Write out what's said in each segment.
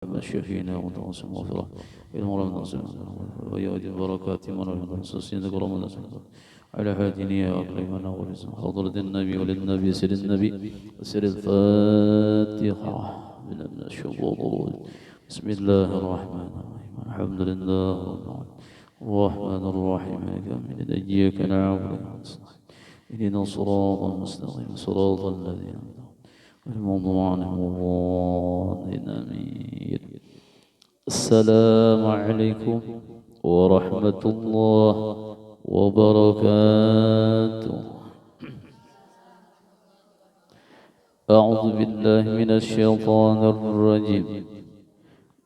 الشفينا وتنصر مغفرة إنه لم نصر ويؤدي بركات من المنصوصين ذكر من على هادينية وأكرمنا ورزق حضرة النبي وللنبي سر النبي وسر الفاتحة من الشبور. بسم الله الرحمن الرحيم الحمد لله الرحمن الرحيم مالك يوم الدين إياك نعبد اهدنا الصراط المستقيم صراط الذين الموضوع عنهم الضالين آمين. السلام عليكم ورحمة الله وبركاته. أعوذ بالله من الشيطان الرجيم.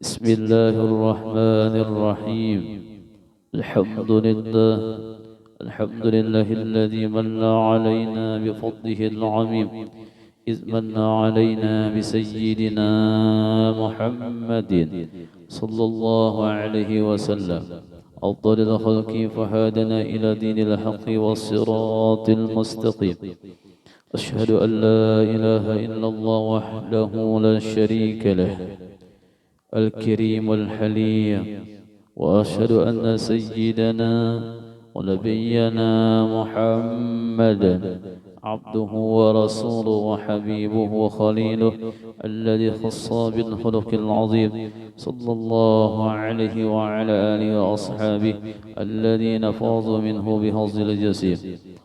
بسم الله الرحمن الرحيم. الحمد لله الذي من علينا بفضله العميم إذ من علينا بسيدنا محمد صلى الله عليه وسلم أفضل الخلق فهادنا إلى دين الحق والصراط المستقيم. أشهد أن لا إله إلا الله وحده لا شريك له الكريم الحليم، وأشهد أن سيدنا ونبينا محمدا عبده ورسوله وحبيبه وخليله الذي خص بالخلق العظيم صلى الله عليه وعلى آله وأصحابه الذين فاضوا منه بحظ الجسيم.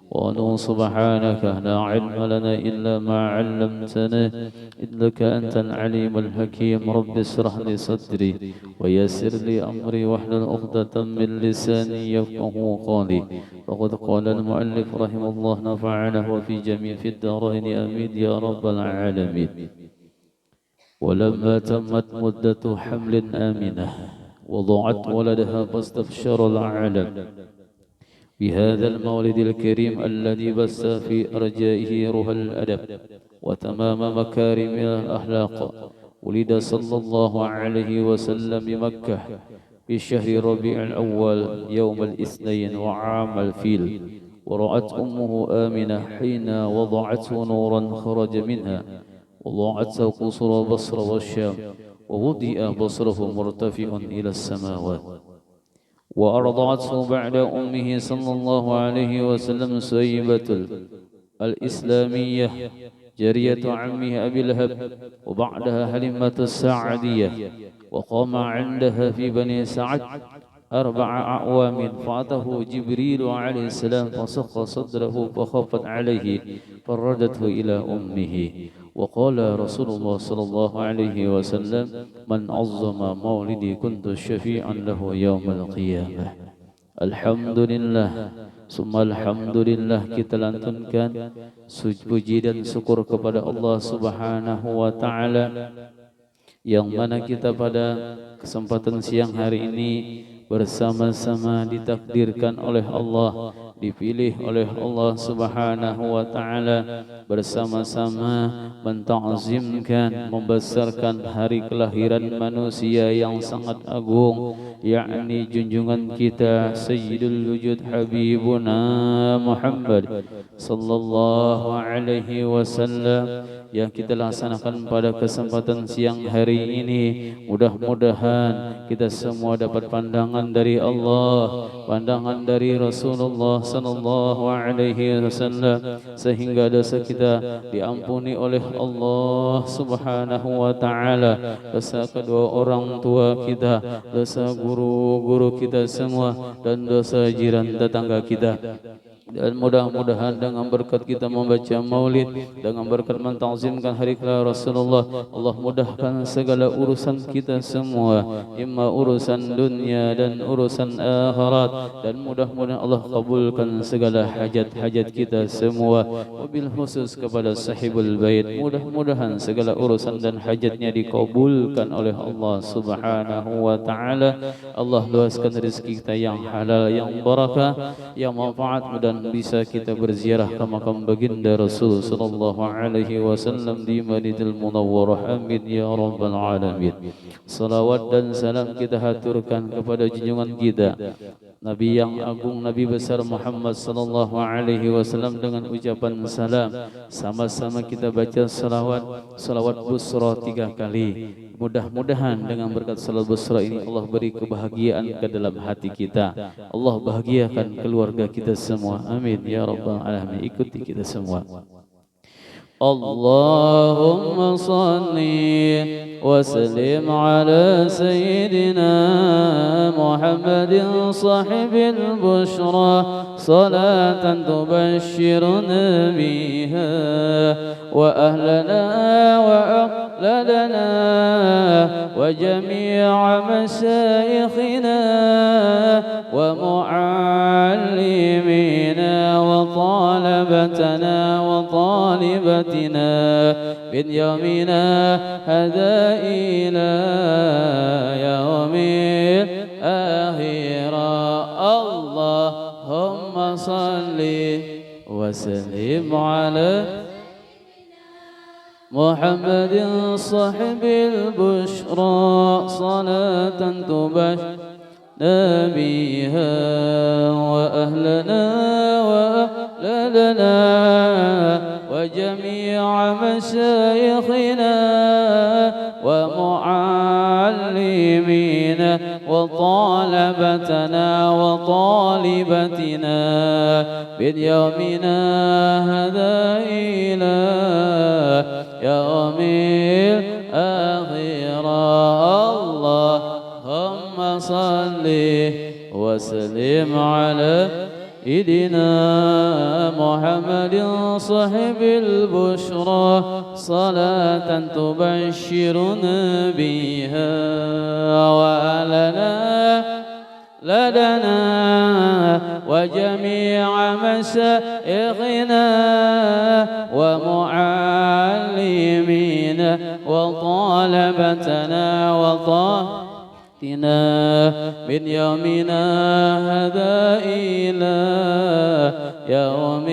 وأنه سبحانك لا علم لنا إلا ما علمتنا إنك أنت العليم الحكيم. رب اشرح لي صدري ويسر لي أمري واحلل عقدة من لساني يفقه قولي. فقد قال المؤلف رحمه الله نفعنا وفي جميع في الدارين آمين يا رب العالمين. ولما تمت مدة حمل آمنة وضعت ولدها فاستبشر العالم بهذا المولد الكريم الذي بث في أرجائه روح الأدب وتمام مكارم الأخلاق. ولد صلى الله عليه وسلم بمكة في شهر ربيع الأول يوم الاثنين وعام الفيل. ورأت أمه آمنة حين وضعته نورا خرج منها وضاعته قصر بصر والشام ووضئ بصره مرتفع إلى السماوات. وأرضعته بعد أمه صلى الله عليه وسلم سيبة الإسلامية جرية عمه أبي لهب، وبعدها حليمة السعدية. وقام عندها في بني سعد 4 أعوام فأتاه جبريل عليه السلام فصق صدره فخفت عليه فردته إلى أمه. وقال رسول الله صلى الله عليه وسلم من عظم مولدي كنت شفيعا له يوم القيامة. Alhamdulillah, summa alhamdulillah, kita lantunkan puji dan syukur kepada Allah Subhanahu wa Ta'ala, yang mana kita pada kesempatan siang hari ini bersama-sama ditakdirkan oleh Allah, dipilih oleh Allah Subhanahu wa Ta'ala, bersama-sama menta'zimkan, membesarkan hari kelahiran manusia yang sangat agung, yakni junjungan kita Sayyidul Wujud Habibuna Muhammad sallallahu alaihi wasallam, yang kita laksanakan pada kesempatan siang hari ini. Mudah-mudahan kita semua dapat pandangan dari Allah, pandangan dari Rasulullah sallallahu alaihi wasallam, sehingga dosa kita diampuni oleh Allah Subhanahu wa Ta'ala, dosa kedua orang tua kita, dosa guru-guru kita semua, dan dosa jiran tetangga kita. Dan mudah-mudahan dengan berkat kita membaca maulid, dengan berkat mentazimkan hari kelahiran Rasulullah, Allah mudahkan segala urusan kita semua, imma urusan dunia dan urusan akhirat. Dan mudah-mudahan Allah kabulkan segala hajat-hajat kita semua, wabil khusus kepada sahibul bait. Mudah-mudahan segala urusan dan hajatnya dikabulkan oleh Allah Subhanahu wa Ta'ala. Allah luaskan rezeki kita yang halal, yang barakah, yang manfaat, dan bisa kita berziarah ke makam baginda Rasul sallallahu alaihi wasallam di Madinatul Munawwarah. Amin ya rabbal alamin. Salawat dan salam kita haturkan kepada junjungan kita Nabi yang agung, Nabi besar Muhammad sallallahu alaihi wasallam dengan ucapan salam. Sama-sama kita baca salawat busra 3 kali. Mudah-mudahan dengan berkat salat busra ini Allah beri kebahagiaan ke dalam hati kita. Allah bahagiakan keluarga kita semua. Amin ya rabbal alamin. Ikuti kita semua. اللهم صل وسلم على سيدنا محمد صاحب البشرى صلاة تبشرنا بها وأهلنا وأقلنا وجميع مشايخنا ومعلمينا وطالبتنا وطالبتنا من يومنا هذا إلى يوم الآخرة اللهم صل وسلم على محمد صاحب البشرى صلاة تبشرنا بها وأهلنا وأهلنا وجميع مشايخنا ومعلمينا وطالبتنا وطالبتنا من يومنا هذا إلى يوم الآخرة اللهم صل وسلم على سيدنا محمد صاحب البشرى صلاة تبشرنا بها وأهلنا لدنا وجميع مشايخنا ومعلمينا وطالبتنا وطالبتنا من يومنا هذا إلى يوم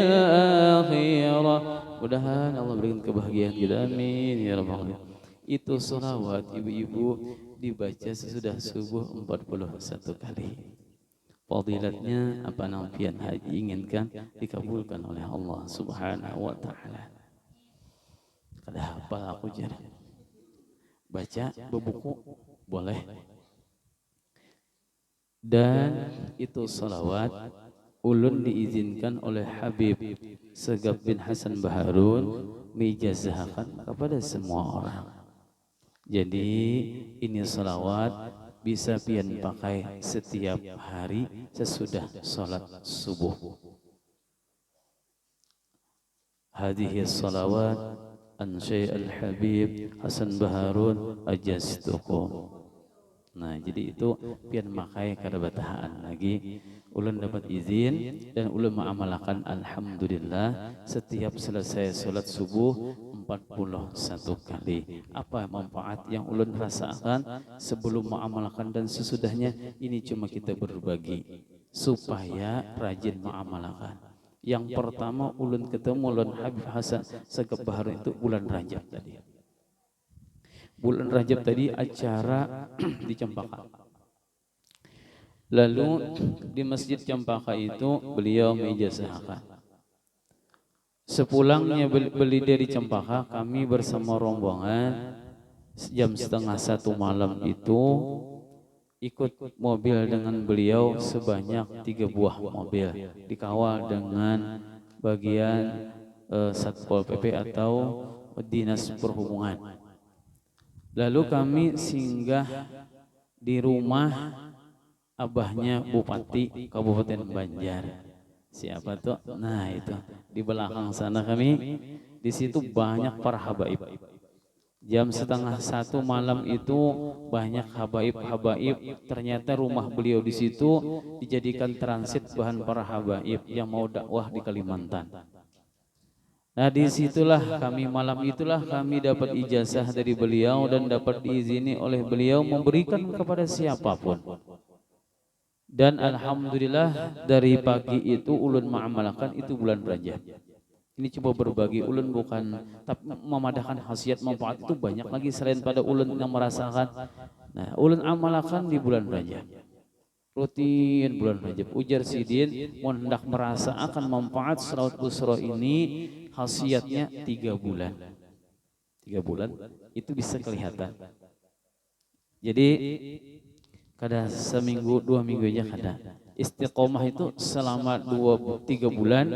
الآخرة. Mudah-mudahan Allah berikan kebahagiaan kita, amin ya rabbal alamin. Itu sholawat ibu-ibu dibaca sesudah subuh 41 kali. Fadilatnya apa nampian haji inginkan dikabulkan oleh Allah Subhanahu wa taala. Kada hafal aku jar. Baca bebuku boleh. Dan itu salawat ulun diizinkan oleh Habib Segaf bin Hasan Baharun mijazahkan kepada semua orang. Jadi ini salawat bisa pian pakai setiap hari sesudah salat subuh. Hadhihi salawat an Syekh Al-Habib Hasan Baharun ajaztukum. Nah, jadi itu pian makai kada batahaan lagi. Ulun dapat izin dan ulun mengamalkan alhamdulillah setiap selesai salat subuh 41 kali. Apa manfaat yang ulun rasakan sebelum mengamalkan dan sesudahnya? Ini cuma kita berbagi supaya rajin mengamalkan. Yang pertama ulun ketemu ulun Habib Hasan Segaf Baharun itu bulan Rajab tadi. Bulan Rajab tadi acara di Cempaka. Lalu di Masjid Cempaka itu beliau meijazahkan. Sepulangnya beli dari Cempaka, kami bersama rombongan jam 12:30 malam itu ikut mobil dengan beliau sebanyak 3 buah mobil, dikawal dengan bagian Satpol PP atau Dinas Perhubungan. Lalu kami singgah di rumah abahnya Bupati Kabupaten Banjar. Siapa tuh? Nah itu di belakang sana kami. Di situ banyak para habaib. Jam 12:30 malam itu banyak habaib-habaib. Ternyata rumah beliau di situ dijadikan transit bahan para habaib yang mau dakwah di Kalimantan. Nah disitulah kami malam itulah kami dapat ijazah dari beliau dan dapat diizini oleh beliau memberikan kepada siapapun. Dan alhamdulillah dari pagi itu ulun mengamalkan itu bulan Rajab. Ini coba berbagi ulun bukan tapi memadahkan khasiat manfaat itu banyak lagi selain pada ulun yang merasakan. Nah ulun amalkan di bulan Rajab. Rutin bulan Rajab. Ujar Sidin mau hendak merasa akan manfaat salawat busra ini khasiatnya 3 bulan. 3 bulan itu bisa kelihatan. Jadi kada seminggu 2 minggu aja kada. Istiqomah itu selama 2-3 bulan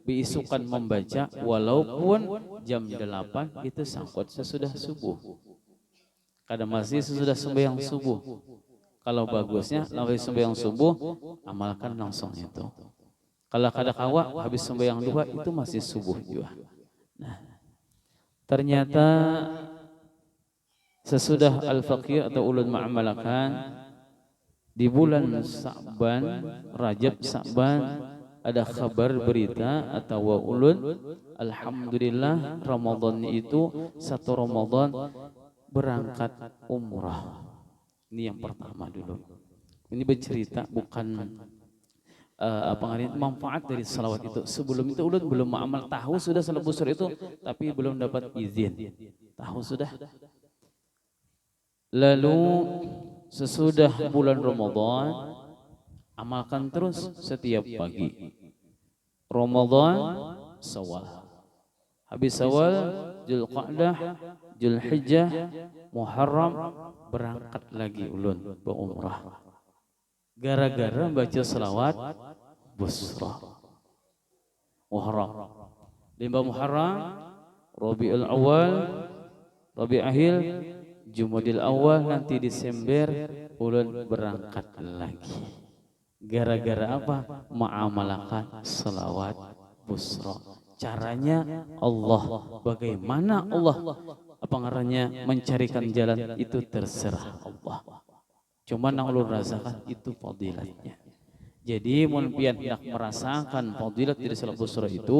biisukan membaca walaupun jam 8 itu sangkut sesudah subuh. Kada masih sesudah sembahyang subuh. Kalau bagusnya habis sembahyang subuh amalkan langsung itu. Kalau kada kawa habis sembahyang duha itu masih subuh juga. Nah, ternyata sesudah al-faqih atau ulun ma'amalakan di bulan Sa'ban, Rajab Sa'ban ada kabar berita atau ulun alhamdulillah Ramadan itu satu Ramadan berangkat umrah. Ini yang pertama dulu. Ini bercerita bukan manfaat dari salawat itu. Sebelum itu ulun belum amal, tahu sudah salat busur itu tapi belum dapat izin. Tahu sudah. Lalu sesudah bulan Ramadan amalkan terus setiap pagi. Ramadan, Syawal. Habis Syawal, Zulqa'dah, Zulhijjah, Muharram berangkat lagi ulun berumrah. Gara-gara baca selawat busra. Muharram. Limba Muharram, Rabiul Awal, Rabiul Akhir, Jumadil Awal, nanti Desember ulun berangkat lagi. Gara-gara apa? Ma'amalakan selawat busra. Caranya Allah, bagaimana Allah apa ngarannya mencarikan jalan itu terserah Allah. Cuma yang ulun rasakan itu fadilatnya. Jadi mun pian hendak merasakan fadilat dari salat busra itu,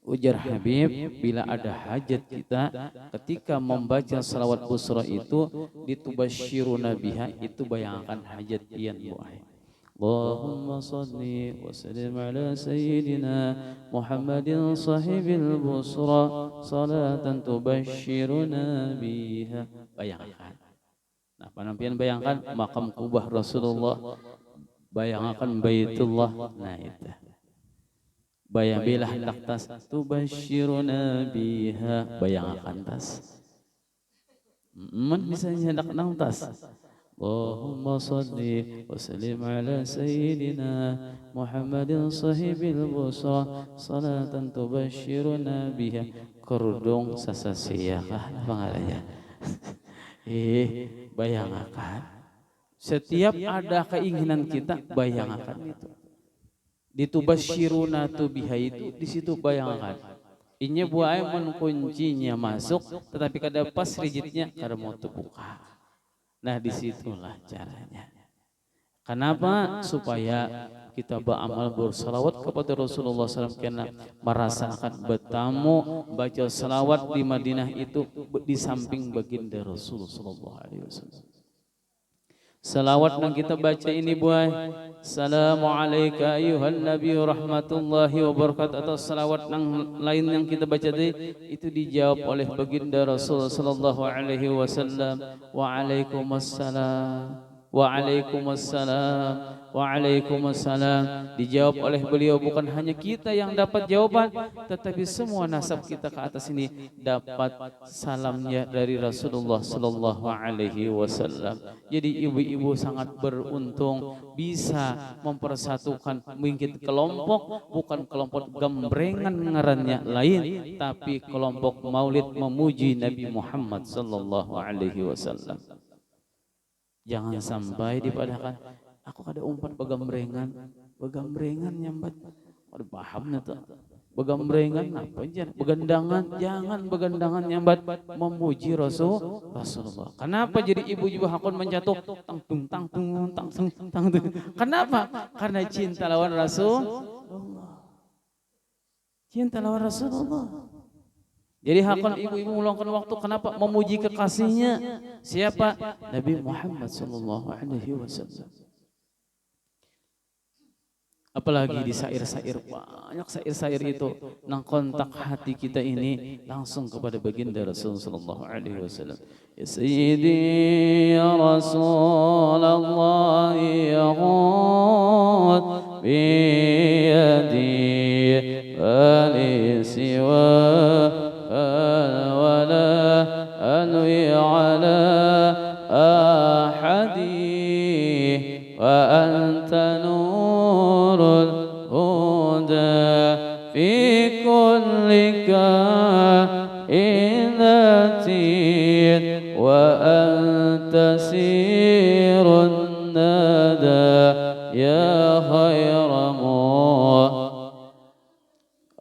ujar Habib, bila ada hajat kita ketika membaca salawat busra itu ditubashiruna biha, itu bayangkan hajat pian buai. Allahumma salli wa sallim ala sayyidina Muhammadin sahibil busra salatan tubashiruna biha. Bayangkan. Nah, panampian bayangkan makam kubah Rasulullah, bayangkan Baitullah. Nah itu. Bayabilah hendak tas tubashiruna biha, bayangkan tas. Misalnya hendak nang tas. Allahumma salli wa sallim ala sayyidina Muhammadin sahibil busra salatan tubashiruna biha. Kerudung sasasiyakah apa ngarannya? Bayangkan. Setiap ada keinginan kita, bayangkan itu. Ditubashiruna tu biha itu di situ bayangkan. Inya buai mun kuncinya masuk, tetapi kada pas rigidnya kada mau terbuka. Nah disitulah caranya. Kenapa? Supaya kita beramal bersalawat kepada Rasulullah SAW, karena merasakan bertamu baca salawat di Madinah itu di samping baginda Rasulullah SAW. Salawat yang kita baca ini buai, Assalamualaikum ayuhan Nabi rahmatullahi wabarakatuh, atau salawat yang lain yang kita baca tadi itu dijawab oleh baginda Rasul sallallahu alaihi wasallam, Waalaikumsalam, Waalaikumsalam, Waalaikumsalam. Dijawab oleh beliau. Bukan hanya kita yang dapat jawaban, tetapi semua nasab kita ke atas ini dapat salamnya dari Rasulullah sallallahu alaihi wasallam. Jadi ibu-ibu sangat beruntung bisa mempersatukan mungkin kelompok, bukan kelompok gembrengan ngarannya lain, tapi kelompok maulid memuji Nabi Muhammad sallallahu alaihi wasallam. Jangan sampai dipadakan aku kada umpat begambrengan nyambat. Ada pahamnya tuh. Begambrengan apa aja? Begandangan, jangan begandangan nyambat memuji Rasulullah. Kenapa jadi ibu-ibu hakun menjatuh tang tung tang tung tang tung tang tung? Kenapa? Karena cinta lawan Rasulullah. Cinta lawan Rasulullah. Jadi hakon ibu-ibu meluangkan waktu, kenapa? Memuji kekasihnya. Siapa? Nabi Muhammad sallallahu alaihi wasallam. Apalagi di syair-syair, banyak syair-syair itu nang kontak hati kita ini langsung kepada baginda Rasul sallallahu alaihi wasallam. Ya Sayyidi ya Rasulullah ya ghad bi yadi wa li siwa wala أحدي وأنت نور الهدى في كل كائنات وأنت سير الندى يا خير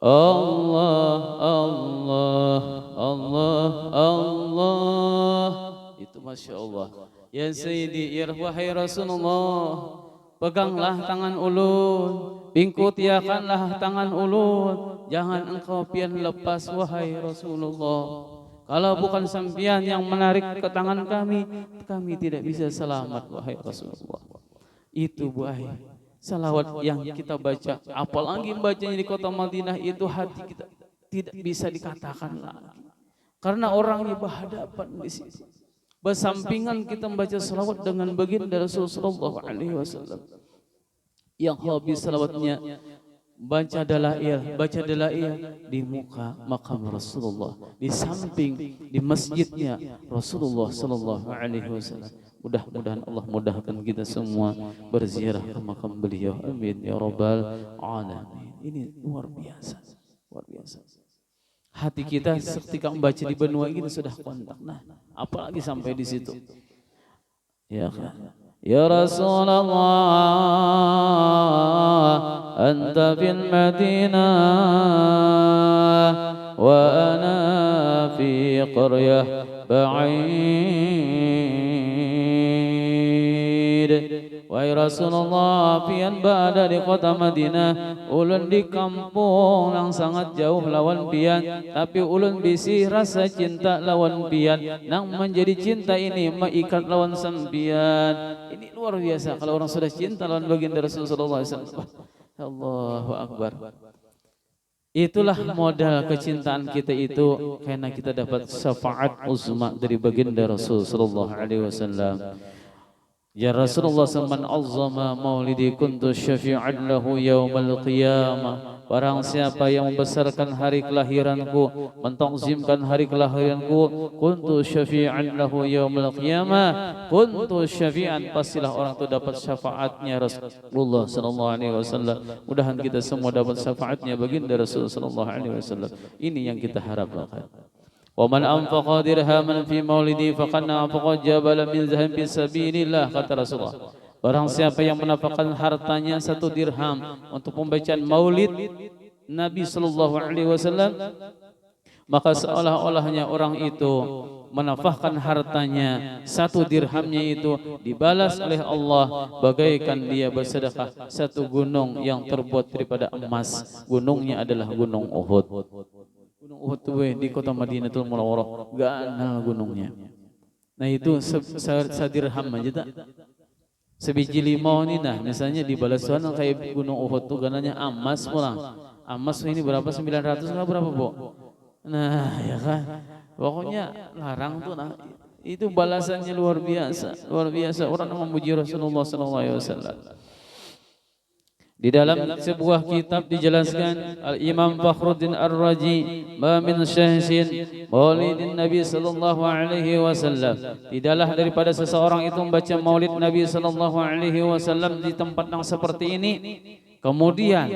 Allah Allah Allah Allah. Itu Masya Allah. Ya Sayyidi ya wahai Rasulullah, peganglah tangan ulun, pingkutiakanlah tangan ulun, jangan engkau pian lepas wahai Rasulullah. Kalau bukan sampian yang menarik ke tangan kami, kami tidak bisa selamat wahai Rasulullah. Itu wahai salawat yang kita baca, apalagi bacanya di kota Madinah, itu hati kita tidak bisa dikatakan lagi. Karena orangnya berhadapan di situ. Bersampingan kita membaca salawat dengan baginda Rasulullah SAW. Yang habis salawatnya baca dalail di muka makam Rasulullah, di samping di masjidnya Rasulullah SAW. Mudah-mudahan Allah mudahkan kita semua berziarah ke makam beliau. Amin ya rabbal alamin. Ini luar biasa, luar biasa. Hati kita ketika membaca di benua ini sudah kontak. Nah, apalagi sampai di situ. Ya kan? Ya Rasulullah, anta fil Madinah wa ana fi qaryah ba'id. Wahai Rasulullah, pian berada di kota Madinah, ulun di kampung yang sangat jauh lawan pian, tapi ulun bisi rasa cinta lawan pian, nang menjadi cinta ini mengikat lawan sampian. Ini luar biasa kalau orang sudah cinta lawan baginda Rasulullah SAW. Allahu Akbar. Itulah modal kecintaan kita itu, karena kita dapat syafaat uzma dari baginda Rasulullah SAW. Ya Rasulullah man azzama maulidi kuntu syafi'an lahu yaumal qiyamah. Barang siapa yang membesarkan hari kelahiranku, mentazimkan hari kelahiranku, kuntu syafi'an lahu yaumal qiyamah. Kuntu syafi'an, pastilah orang itu dapat syafaatnya Rasulullah sallallahu alaihi wasallam. Mudahan kita semua dapat syafaatnya baginda Rasulullah sallallahu alaihi wasallam. Ini yang kita harapkan. Wa man anfaqa dirhaman fi maulidi faqad anfaqa jabalan min zahabin fi sabilillah, kata Rasulullah. Barang siapa yang menafkahkan hartanya 1 dirham untuk pembacaan maulid Nabi sallallahu alaihi wasallam, maka seolah-olahnya orang itu menafkahkan hartanya 1 dirhamnya itu dibalas oleh Allah bagaikan dia bersedekah 1 gunung yang terbuat daripada emas. Gunungnya adalah Gunung Uhud. Gunung Uhud itu di kota Madinatul Munawwarah, ganal gunungnya. Nah itu sadirham aja tak? Sebiji limau ini, nah misalnya di balasan kayak Gunung Uhud tuh ganalnya emas pulang. Emas ini berapa? 900 nggak berapa, Bu? Nah ya kan, pokoknya larang tuh. Nah itu balasannya luar biasa, luar biasa. Orang yang memuji Rasulullah SAW. Di dalam sebuah kitab dijelaskan, Al-Imam Fakhruddin Ar-Razi, ma min syahsin maulidin Nabi sallallahu alaihi wasallam, tidaklah daripada seseorang itu membaca maulid Nabi sallallahu alaihi wasallam di tempat yang seperti ini, kemudian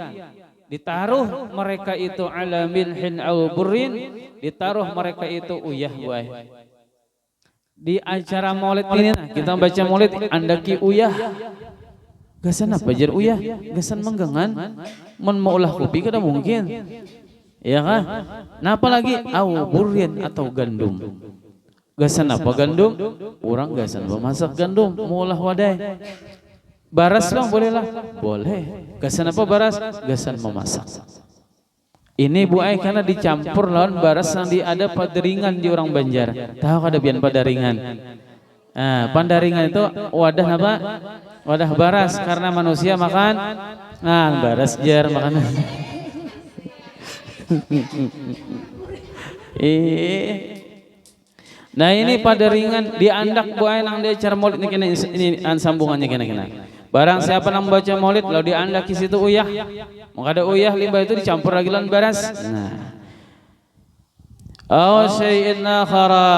ditaruh mereka itu ala milhin au burrin, ditaruh mereka itu uyah buah. Di acara maulid ini kita baca maulid andaki uyah. Gasan apa jar uyah? Gasan menggangan, maulah kopi kada mungkin. Ya kan? Nah apalagi au burrin atau gandum. Gasan apa gandum? Orang gasan memasak gandum, maulah wadai. Baras bang boleh lah? Boleh. Gasan apa baras? Gasan memasak. Ini Bu Ai karena dicampur lawan baras yang ada padaringan di orang Banjar. Tahu kada bian padaringan? Nah, pandaringan itu wadah apa? Wadah baras, karena manusia makan baras jar makan. Nah ini padaringan diandak buah nang dia cara maulid ini sambungannya kena. Barang siapa yang membaca maulid lalu diandak di situ uyah, maka ada uyah limbah itu dicampur lagi lawan baras. Nah, aw syai'in akhara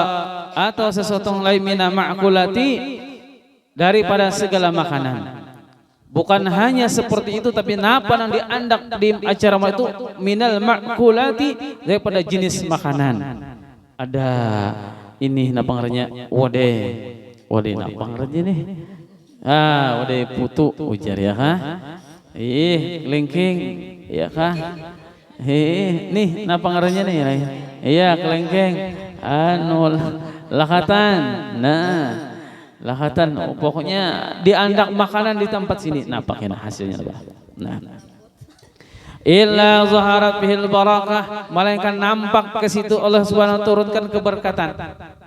atau sesuatu yang lain mina ma'kulati daripada segala makanan. Bukan hanya seperti itu, tapi napa yang diandak di acara itu minal ma'kulati daripada jenis makanan. Ada ini napa ngarannya? Wade napa ngarannya nih? Wade putu ujar ya kah? Kelengking ya kah? Nih napa ngarannya nih? Iya kelengking. Lakatan. Nah, lakatan. Pokoknya diandak makanan di tempat sini. Nah, pakai hasilnya apa? Nah. Illa zaharat bihil barakah, melainkan nampak ke situ Allah Subhanahu wa turunkan keberkatan.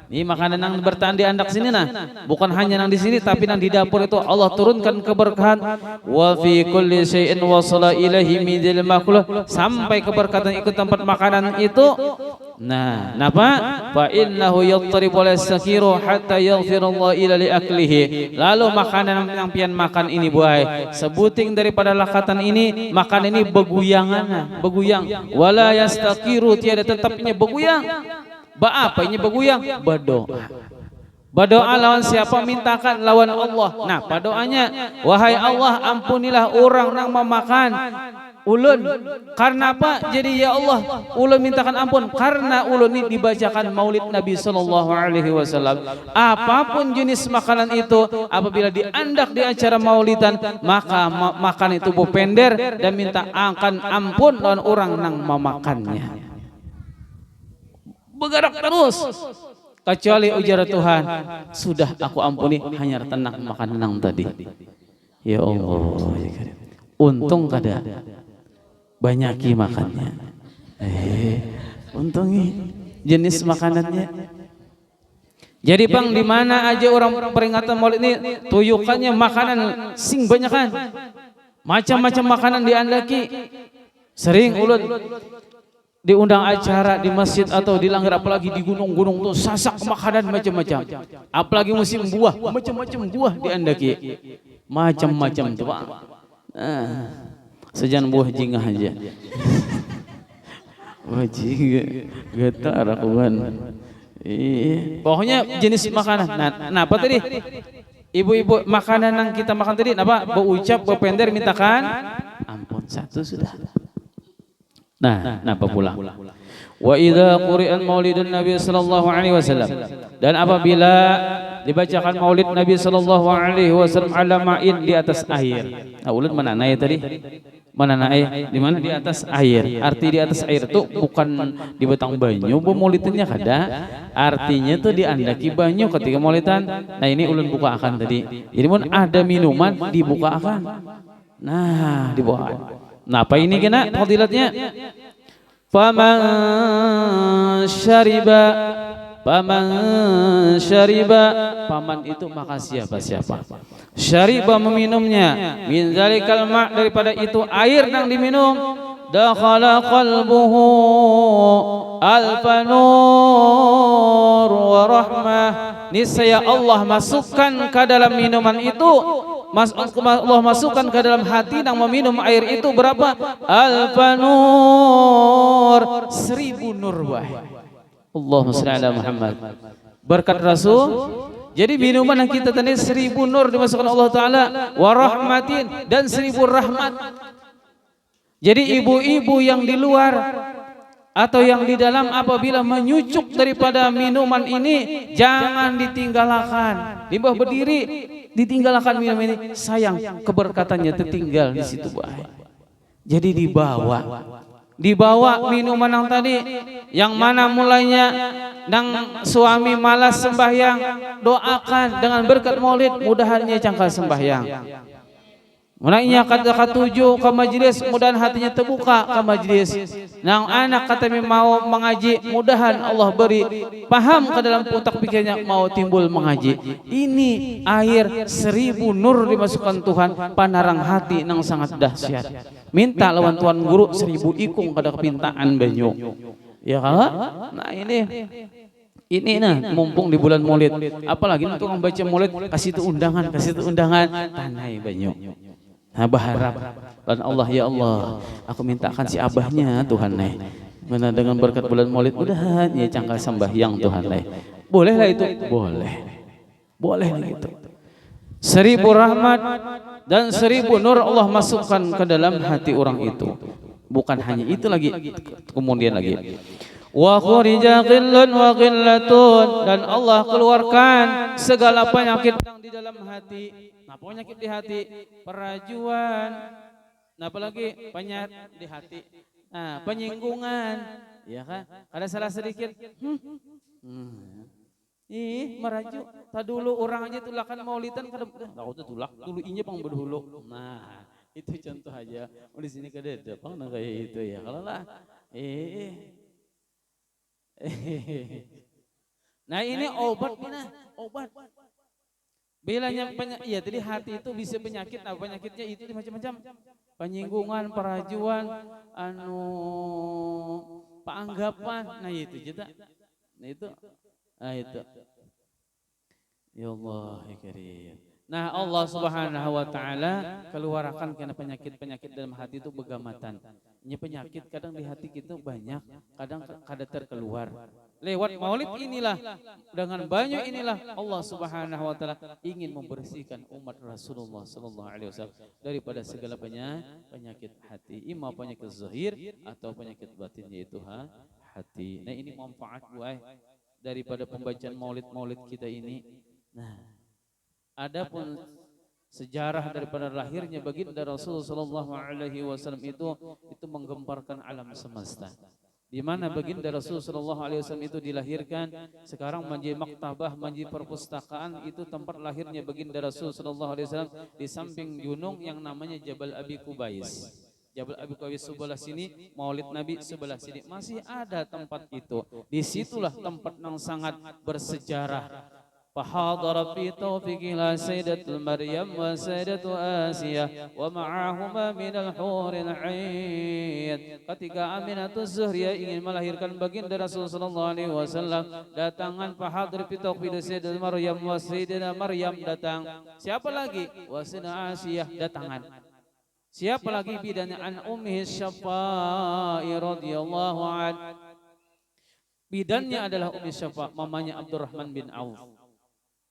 Ini makanan yang bertahan di andak sini nah, bukan hanya yang di sini tapi yang di dapur itu Allah turunkan keberkahan. Wa fi kulli syai'in wasala ilaihi min dzil makhluq, sampai keberkatan ikut tempat makanan itu. Nah, napa? Fa innahu yattaribu al-sakiru hatta yaghfirallahu ila li aklihi. Lalu makanan yang pian makan ini buai, sebuting daripada lakatan ini, makan ini beguyang. Wala yastakiru, tiada tetapnya beguyang. Apa ini beguyang? Berdoa lawan siapa? Mintakan lawan Allah. Nah, doanya, wahai Allah, ampunilah orang yang memakan ulun. Karena apa? Jadi ya Allah, ulun mintakan ampun karena ulun ini dibacakan Maulid Nabi sallallahu alaihi wasallam. Apapun jenis makanan itu, apabila diandak di acara maulidan, maka makan itu bopender dan minta ampun lawan orang yang memakannya. Bergerak terus, kecuali ujar Tuhan, sudah aku ampuni, hanya tenang makan nang tadi. Ya Allah, untung kada banyaki makannya. Untung jenis makanannya. Jadi bang, di mana aja orang peringatan Maulid ini tuyukannya makanan sing banyakan, macam-macam makanan diandaki. Sering ulun diundang acara di masjid atau di langgar, apalagi di gunung-gunung tuh sasak makanan macam-macam. Apalagi musim buah, macam-macam buah diandaki. Macam-macam tuh Pak. Sejan buah jingah aja. Buah jingah, getar aku kan. Pokoknya jenis makanan. Nah, apa tadi? Ibu-ibu makanan yang kita makan tadi, apa? Berucap, berpender, mintakan ampun, satu sudah. Nah, napa pula? Wa idza quri'an maulidun Nabi sallallahu alaihi wasallam, dan apabila dibacakan maulid Nabi sallallahu alaihi wasallam ala ma'in, di atas air. Nah, ulun mananai tadi? Mananai di mana? Di atas air. Arti di atas air itu bukan di batang banyu maulidnya kada. Artinya tuh diandaki banyu ketika maulidan. Nah, ini ulun buka akan tadi. Jadi mun ada minuman dibuka akan. Nah, dibuka. Nah, apa ini kena fadilatnya? Faman syariba, paman itu maka siapa? Syariba meminumnya, min zalikal ma', daripada itu air yang diminum, dakhala qalbuhu alfanur wa rahmah, niscaya Allah masukkan ke dalam minuman itu, Allah masukkan ke dalam hati yang meminum air itu berapa? Alfanur, 1000 nur. Allahumma shalli ala Muhammad. Berkat Rasul. Jadi minuman yang kita tadi 1000 nur dimasukkan Allah Ta'ala, wa rahmatin, dan 1000 rahmat. Jadi ibu-ibu yang di luar atau yang di dalam, apabila menyucuk daripada minuman ini, jangan ditinggalkan. Di bawah berdiri ditinggalkan minum ini, sayang keberkatannya tertinggal di situ. Jadi dibawa minuman yang tadi, yang mana mulainya nang suami malas sembahyang, doakan dengan berkat maulid, mudahannya cangkal sembahyang. Mulainya kata tujuh ke majlis, mudahan hatinya terbuka ke majlis. Nang anak kata mau mengaji, mudahan Allah beri paham ke dalam otak pikirnya mau timbul mengaji. Ini air 1000 nur dimasukkan Tuhan, panarang hati nang sangat dahsyat. Minta lawan Tuan Guru 1000 ikung pada kepintaan banyu. Ya kalau? Nah ini nah mumpung di bulan Maulid, apalagi untuk membaca Maulid, kasih itu undangan tanai banyu. Nah, berharap dan Allah, ya Allah, aku mintakan si abahnya Tuhan nih. Mana dengan berkat bulan Maulid mudahan ya cangkal sembahyang Tuhan nih. Bolehlah itu? Boleh. Boleh gitu. 1000 rahmat dan 1000 nur Allah masukkan ke dalam hati orang itu. Bukan hanya itu lagi, kemudian lagi. Wa khurija ghillun wa ghillatun, dan Allah keluarkan segala penyakit yang di dalam hati. Nah, penyakit di hati, perajuan, nah apalagi penyakit di hati. Nah, penyinggungan, ya kan? Ada salah sedikit. Ih, meraju. Tak dulu orang aja tulakan maulidan kada enggak usah tulak, dulu inya pang berhulu. Nah, itu contoh aja. Oh, di sini kada ada pang kayak itu ya. Kalau lah nah, ini obat mana? Obat. Bilanya ya tadi hati itu bisa penyakit, nah penyakitnya itu macam-macam. Penyinggungan, perajuan, panggapan. Nah, itu juga. Nah, itu. Ya Allah, ya Karim. Nah, Allah Subhanahu wa taala keluarkan karena penyakit-penyakit dalam hati itu begamatan. Ini penyakit kadang di hati kita banyak, kadang kada terkeluar. Lewat maulid inilah, dengan banyak inilah Allah Subhanahu wa taala ingin membersihkan umat Rasulullah sallallahu alaihi wasallam daripada segala penyakit hati, imma penyakit zahir atau penyakit batin, yaitu hati. Nah, ini manfaat buah daripada pembacaan maulid-maulid kita ini. Nah, adapun sejarah daripada lahirnya baginda Rasul sallallahu alaihi wasallam itu menggemparkan alam semesta. Di mana baginda Rasul sallallahu alaihi wasallam itu dilahirkan, sekarang menjadi maktabah, menjadi perpustakaan, itu tempat lahirnya baginda Rasul sallallahu alaihi wasallam di samping gunung yang namanya Jabal Abi Kubais. Jabal Abi Kubais sebelah sini, Maulid Nabi sebelah sini, masih ada tempat itu. Disitulah tempat yang sangat bersejarah. فحاضر في توفيقها سيدة مريم وسيدة آسيا ومعهما من الحور العين. Ketika Aminatus Zuhriyah ingin melahirkan baginda Rasul sallallahu alaihi wasallam, datangan fahadir fi tawfid Sayyidah Maryam wa Sayyidah Maryam datang. Siapa lagi? Wa Sayyidah Asiyah datangan. Siapa lagi? Bidannya an ummihi Syafa'i radhiyallahu an. Bidannya adalah Ummi Syafa', mamanya Abdurrahman bin Auf.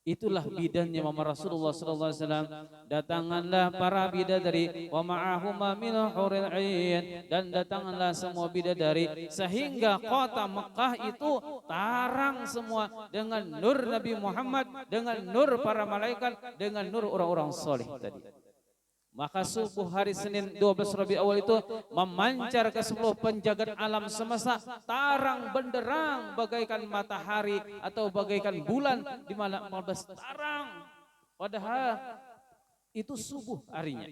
Itulah bidannya mama Rasulullah sallallahu alaihi wasallam. Datanganlah para bidadari wa ma'ahuma min huril 'ain, dan datanganlah semua bidadari sehingga kota Mekah itu tarang semua dengan nur Nabi Muhammad, dengan nur para malaikat, dengan nur orang-orang soleh tadi. Maka subuh hari Senin 12 Rabiul Awal itu memancar ke 10 penjagat alam semesta, tarang benderang bagaikan matahari atau bagaikan bulan di malam 14 tarang. Padahal itu subuh harinya.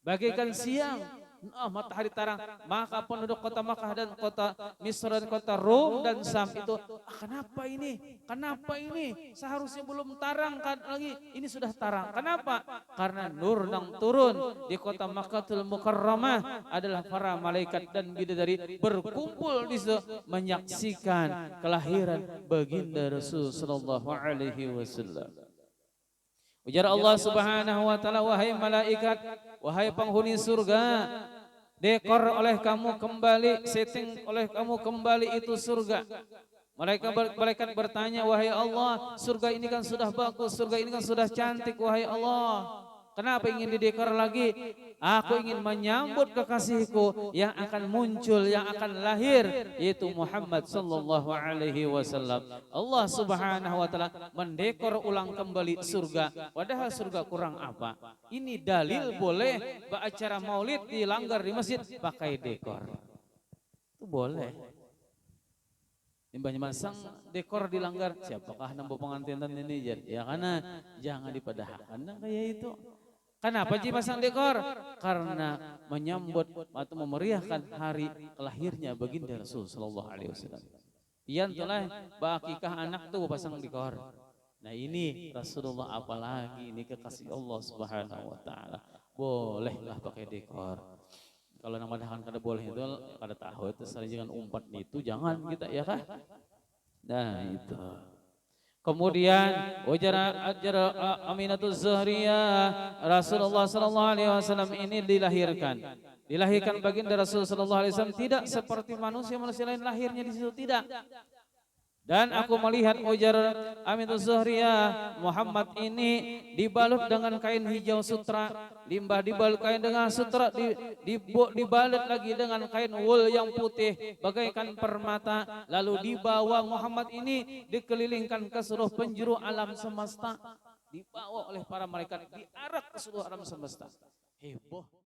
Bagaikan siang, matahari tarang. Maka penduduk kota Makkah dan kota Misr dan kota Rom dan Sam itu, kenapa ini? Kenapa ini? Seharusnya belum tarang kan lagi, ini sudah tarang. Kenapa? Karena nur yang turun di kota Makkahul Mukarramah adalah para malaikat dan bidadari berkumpul di situ menyaksikan kelahiran baginda Rasul sallallahu alaihi wasallam. Ujar Allah Subhanahu wa taala, wahai malaikat, wahai penghuni surga, dekor oleh kamu kembali, setting oleh kamu kembali itu surga. Malaikat bertanya, wahai Allah, surga ini kan sudah bagus, surga ini kan sudah cantik, wahai Allah. Kenapa ingin didekor lagi? Aku ingin menyambut kekasihku yang akan muncul, yang akan lahir, yaitu Muhammad sallallahu alaihi wasallam. Allah Subhanahu wa taala mendekor ulang kembali surga. Padahal surga kurang apa? Ini dalil boleh beracara maulid dilanggar di masjid pakai dekor. Itu boleh. Ini banyak masang dekor dilanggar. Siapakah nambah pengantinan ini? Ya karena jangan dipadahkan kayak itu. Kenapa sih pasang dekor? Karena menyambut atau memeriahkan hari kelahirnya baginda Rasul sallallahu alaihi wasallam. Iyan telah bakikah anak tuh pasang dekor. Nah, ini Rasulullah, apalagi ini kekasih Allah Subhanahu wa taala. Bolehlah pakai dekor. Kalau nama dahan kada boleh itu kada tahu itu jangan umpat itu jangan kita ya kah? Nah, itu. Kemudian ajar Aminatus Zuhriyah, Rasulullah sallallahu alaihi wasallam ini dilahirkan baginda Rasul sallallahu alaihi wasallam tidak seperti manusia lain lahirnya di situ, tidak. Dan aku melihat ujar Aminul Zuhriyah, Muhammad ini dibalut dengan kain hijau sutra, limbah dibalut kain dengan sutra, dibalut lagi dengan kain wol yang putih bagaikan permata, lalu dibawa Muhammad ini dikelilingkan ke seluruh penjuru alam semesta, dibawa oleh para malaikat, diarak ke seluruh alam semesta. Heboh.